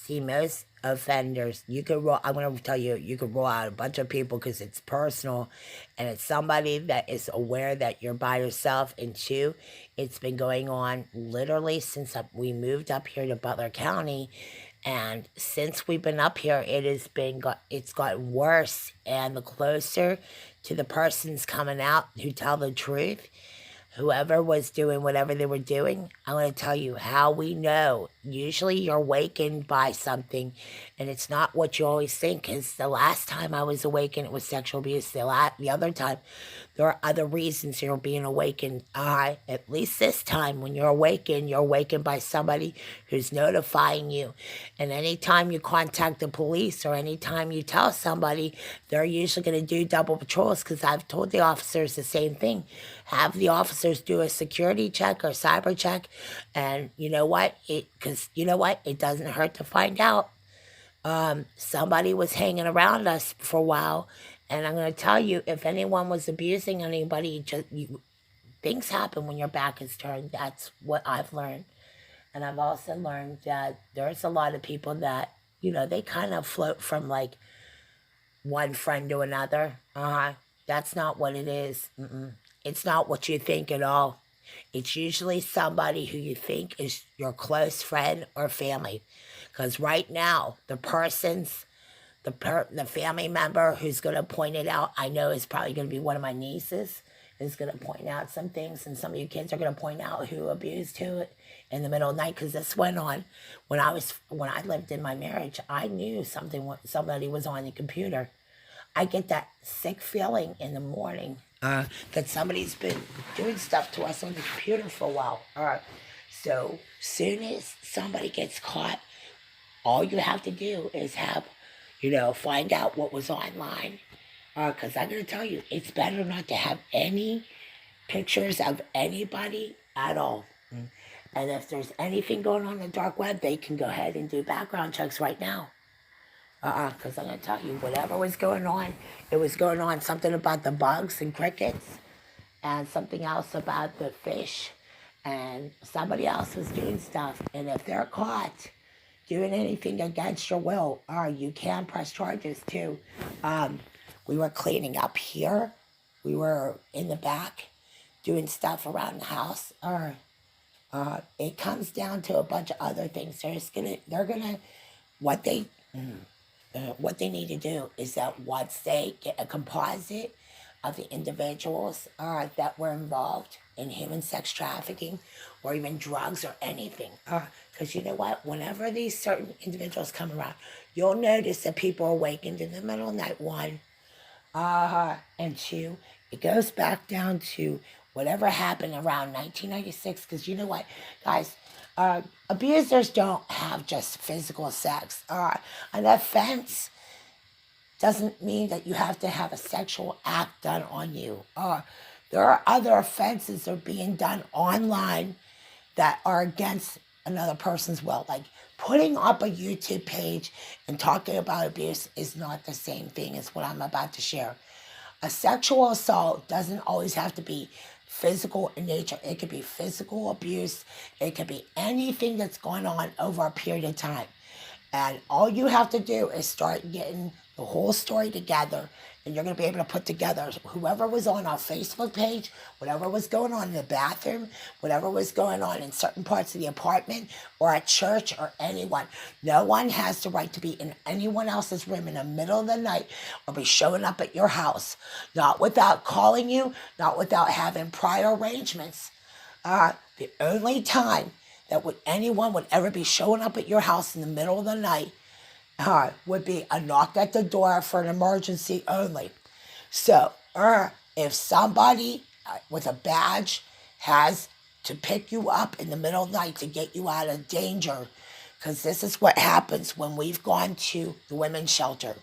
See, most offenders, you could roll, I'm going to tell you, you could roll out a bunch of people because it's personal and it's somebody that is aware that you're by yourself. And two, it's been going on literally since we moved up here to Butler County. And since we've been up here, it's gotten worse. And the closer to the persons coming out who tell the truth, whoever was doing whatever they were doing, I'm going to tell you how we know. Usually you're awakened by something, and it's not what you always think. Because the last time I was awakened, it was sexual abuse. The other time, there are other reasons you're being awakened. At least this time, when you're awakened by somebody who's notifying you. And anytime you contact the police or anytime you tell somebody, they're usually going to do double patrols, because I've told the officers the same thing. Have the officers do a security check or cyber check. And you know what? Because you know what? It doesn't hurt to find out. Somebody was hanging around us for a while. And I'm going to tell you, if anyone was abusing anybody, things happen when your back is turned. That's what I've learned. And I've also learned that there's a lot of people that, they kind of float from like one friend to another. That's not what it is. It's not what you think at all. It's usually somebody who you think is your close friend or family. Because right now, the family member who's going to point it out, I know is probably going to be one of my nieces, is going to point out some things, and some of you kids are going to point out who abused who in the middle of the night, because this went on when I lived in my marriage. I knew somebody was on the computer. I get that sick feeling in the morning that somebody's been doing stuff to us on the computer for a while. So soon as somebody gets caught, all you have to do is find out what was online. Because I'm going to tell you, it's better not to have any pictures of anybody at all. And if there's anything going on in the dark web, they can go ahead and do background checks right now. Because I'm going to tell you, whatever was going on, it was going on something about the bugs and crickets, and something else about the fish, and somebody else was doing stuff. And if they're caught doing anything against your will, you can press charges too. We were cleaning up here. We were in the back doing stuff around the house. It comes down to a bunch of other things. What they need to do is that once they get a composite of the individuals that were involved in human sex trafficking or even drugs or anything. Because you know what? Whenever these certain individuals come around, you'll notice that people are awakened in the middle of the night, one. And two, it goes back down to whatever happened around 1996. Because you know what, guys? Abusers don't have just physical sex. An offense doesn't mean that you have to have a sexual act done on you. There are other offenses that are being done online that are against another person's will. Like putting up a YouTube page and talking about abuse is not the same thing as what I'm about to share. A sexual assault doesn't always have to be physical in nature. It could be physical abuse. It could be anything that's going on over a period of time. And all you have to do is start getting the whole story together, and you're going to be able to put together whoever was on our Facebook page, whatever was going on in the bathroom, whatever was going on in certain parts of the apartment or at church or anyone. No one has the right to be in anyone else's room in the middle of the night or be showing up at your house, not without calling you, not without having prior arrangements. The only time that anyone would ever be showing up at your house in the middle of the night would be a knock at the door for an emergency only. So, if somebody with a badge has to pick you up in the middle of the night to get you out of danger, because this is what happens when we've gone to the women's shelter.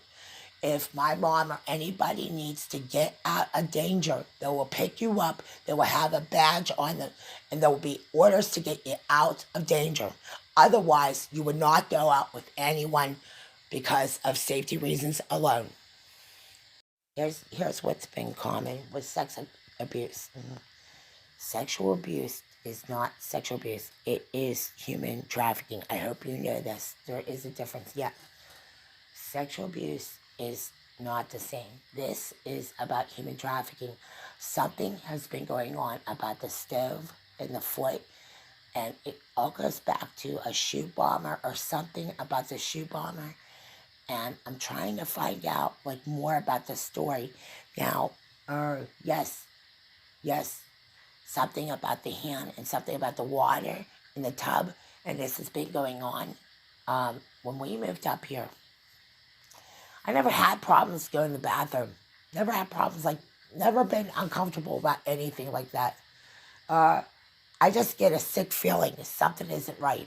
If my mom or anybody needs to get out of danger, they will pick you up, they will have a badge on them, and there will be orders to get you out of danger. Otherwise, you would not go out with anyone because of safety reasons alone. Here's what's been common with sex abuse. Sexual abuse is not sexual abuse. It is human trafficking. I hope you know this. There is a difference. Yeah. Sexual abuse is not the same. This is about human trafficking. Something has been going on about the stove and the foot, and it all goes back to a shoe bomber or something about the shoe bomber. And I'm trying to find out like more about the story. Now, yes, yes, something about the hand and something about the water in the tub, and this has been going on when we moved up here. I never had problems going to the bathroom. Never had problems, like, never been uncomfortable about anything like that. I just get a sick feeling something isn't right.